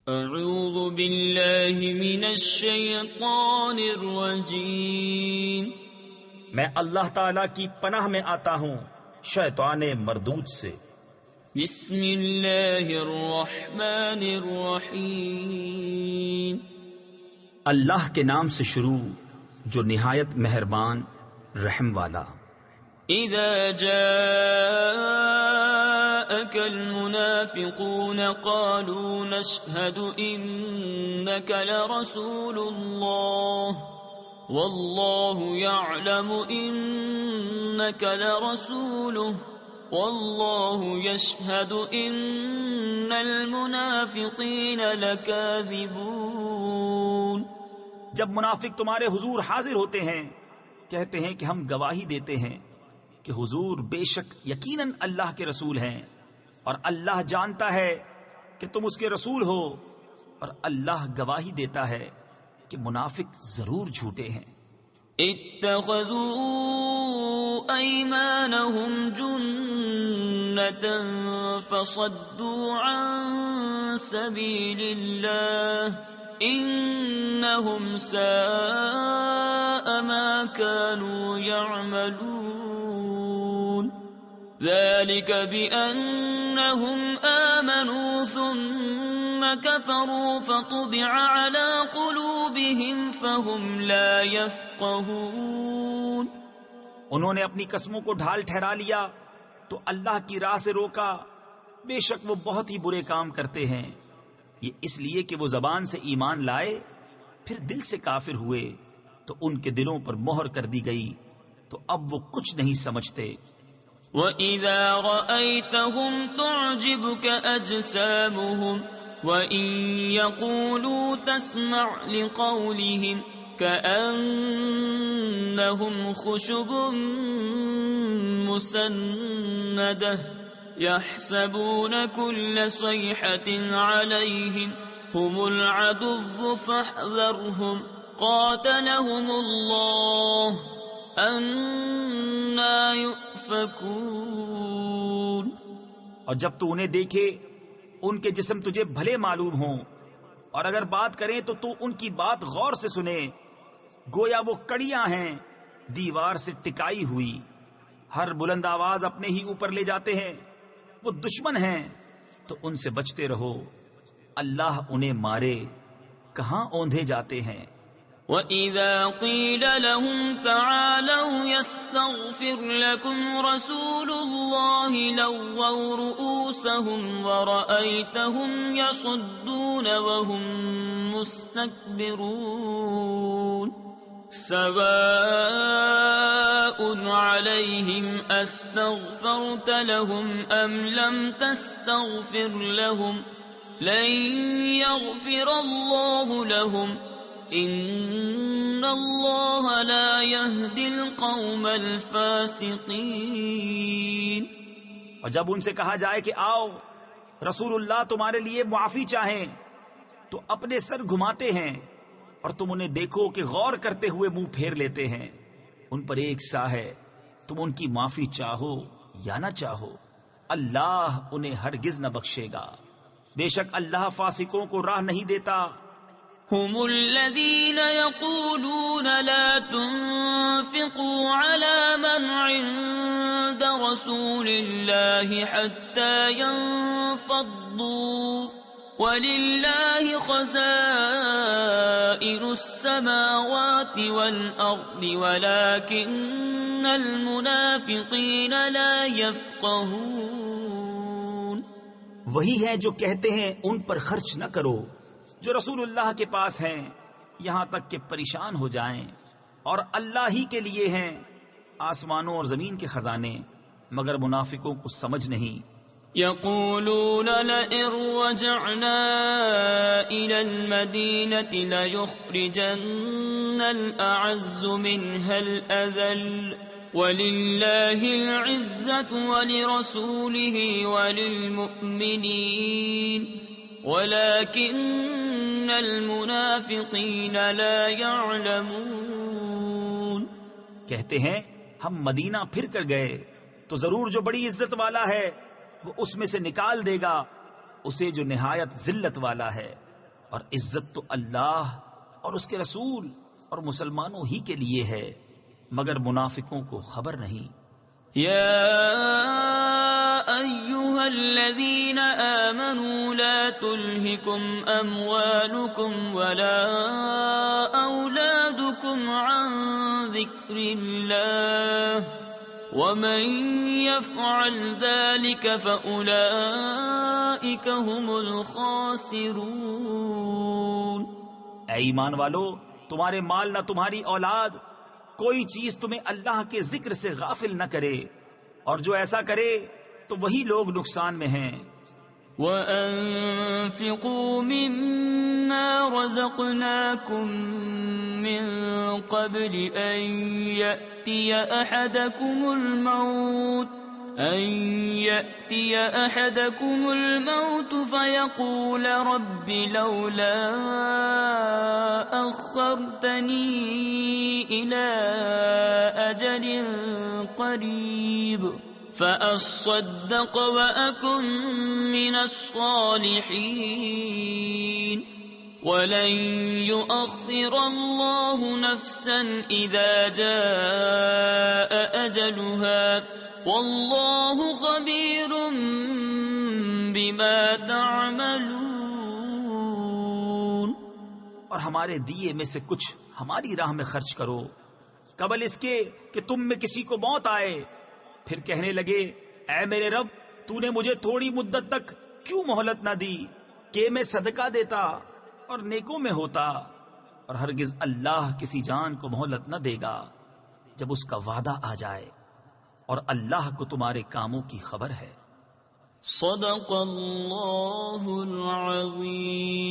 اعوذ باللہ من الشیطان الرجیم، میں اللہ تعالی کی پناہ میں آتا ہوں شیطان مردود سے۔ بسم اللہ الرحمن الرحیم، اللہ کے نام سے شروع جو نہایت مہربان رحم والا۔ اذا جاءك المنافقون قالوا نشهد انك لرسول الله والله يعلم انك لرسوله والله يشهد ان المنافقين لكاذبون۔ جب منافق تمہارے حضور حاضر ہوتے ہیں کہتے ہیں کہ ہم گواہی دیتے ہیں کہ حضور بے شک یقیناً اللہ کے رسول ہیں، اور اللہ جانتا ہے کہ تم اس کے رسول ہو، اور اللہ گواہی دیتا ہے کہ منافق ضرور جھوٹے ہیں۔ اتخذوا ایمانہم جنة فصدوا عن سبیل اللہ انہم ساء ما كانوا يعملون۔ ذلك بأنهم آمنوا ثم كفروا فطبع على قلوبهم فهم لا يفقهون۔ انہوں نے اپنی قسموں کو ڈھال ٹھہرا لیا تو اللہ کی راہ سے روکا، بے شک وہ بہت ہی برے کام کرتے ہیں۔ یہ اس لیے کہ وہ زبان سے ایمان لائے پھر دل سے کافر ہوئے تو ان کے دلوں پر مہر کر دی گئی، تو اب وہ کچھ نہیں سمجھتے۔ وَإِذَا رَأَيْتَهُمْ تُعْجِبُكَ أَجْسَامُهُمْ وَإِن يَقُولُوا تَسْمَعْ لِقَوْلِهِمْ كَأَنَّهُمْ خُشُبٌ مُّسَنَّدَةٌ يَحْسَبُونَ كُلَّ صَيْحَةٍ عَلَيْهِمْ هُمُ الْعَدُوُّ فَاحْذَرْهُمْ قَاتَلَهُمُ اللَّهُ أَنَّى يُؤْفَكُونَ۔ اور جب تو انہیں دیکھے ان کے جسم تجھے بھلے معلوم ہوں، اور اگر بات کریں تو تو ان کی بات غور سے سنے، گویا وہ کڑیاں ہیں دیوار سے ٹکائی ہوئی، ہر بلند آواز اپنے ہی اوپر لے جاتے ہیں۔ وہ دشمن ہیں تو ان سے بچتے رہو، اللہ انہیں مارے کہاں اوندھے جاتے ہیں۔ وَإِذَا قِيلَ لَهُمْ تَعَالَوْا يَسْتَغْفِرْ لَكُمْ رَسُولُ اللَّهِ لَوَّوْا رُؤُوسَهُمْ وَرَأَيْتَهُمْ يَصُدُّونَ وَهُمْ مُسْتَكْبِرُونَ۔ سَوَاءٌ عَلَيْهِمْ أَسْتَغْفَرْتَ لَهُمْ أَمْ لَمْ تَسْتَغْفِرْ لَهُمْ لَن يَغْفِرَ اللَّهُ لَهُمْ ان اللہ لا يهدی القوم الفاسقین۔ اور جب ان سے کہا جائے کہ آؤ رسول اللہ تمہارے لیے معافی چاہیں تو اپنے سر گھماتے ہیں، اور تم انہیں دیکھو کہ غور کرتے ہوئے منہ پھیر لیتے ہیں۔ ان پر ایک سا ہے، تم ان کی معافی چاہو یا نہ چاہو اللہ انہیں ہرگز نہ بخشے گا، بے شک اللہ فاسقوں کو راہ نہیں دیتا۔ هم الذين يقولون لا تنفقوا على من عند رسول الله حتى ينفضوا ولله خزائن السماوات والأرض ولكن المنافقين لا يفقهون۔ وہی ہے جو کہتے ہیں ان پر خرچ نہ کرو جو رسول اللہ کے پاس ہیں، یہاں تک کہ پریشان ہو جائیں، اور اللہ ہی کے لیے ہیں آسمانوں اور زمین کے خزانے، مگر منافقوں کو سمجھ نہیں۔ يقولون لئن رجعنا إلى المدينة ليخرجن الأعز منها الأذل ولله العزة ولرسوله وللمؤمنين وَلَكِنَّ الْمُنَافِقِينَ لَا يَعْلَمُونَ۔ کہتے ہیں ہم مدینہ پھر کر گئے تو ضرور جو بڑی عزت والا ہے وہ اس میں سے نکال دے گا اسے جو نہایت ذلت والا ہے، اور عزت تو اللہ اور اس کے رسول اور مسلمانوں ہی کے لیے ہے، مگر منافقوں کو خبر نہیں۔ يا أيها الذين آمنوا لا تلهكم أموالكم ولا أولادكم عن ذكر الله ومن يفعل ذلك فأولئك هم الخاسرون۔ اے ایمان والو، تمہارے مال نہ تمہاری اولاد کوئی چیز تمہیں اللہ کے ذکر سے غافل نہ کرے، اور جو ایسا کرے تو وہی لوگ نقصان میں ہیں۔ وَأَنفِقُوا مِمَّا رَزَقْنَاكُم مِّن قَبْلِ أَن يَأْتِيَ أَحَدَكُمُ الْمَوْتُ فَيَقُولَ رَبِّ لَوْلَا أَخَّرْتَنِي إِلَى أَجَلٍ قَرِيبٍ فَأَصَّدَّقَ وَأَكُن مِّنَ الصَّالِحِينَ وَلَن يُؤَخِّرَ اللَّهُ نَفْسًا إِذَا جَاءَ أَجَلُهَا وَاللَّهُ خَبِيرٌ بِمَا تَعْمَلُونَ۔ اور ہمارے دیے میں سے کچھ ہماری راہ میں خرچ کرو قبل اس کے کہ تم میں کسی کو موت آئے، پھر کہنے لگے اے میرے رب، تو نے مجھے تھوڑی مدت تک کیوں مہلت نہ دی کہ میں صدقہ دیتا اور نیکوں میں ہوتا، اور ہرگز اللہ کسی جان کو مہلت نہ دے گا جب اس کا وعدہ آ جائے، اور اللہ کو تمہارے کاموں کی خبر ہے۔ صدق اللہ العظیم۔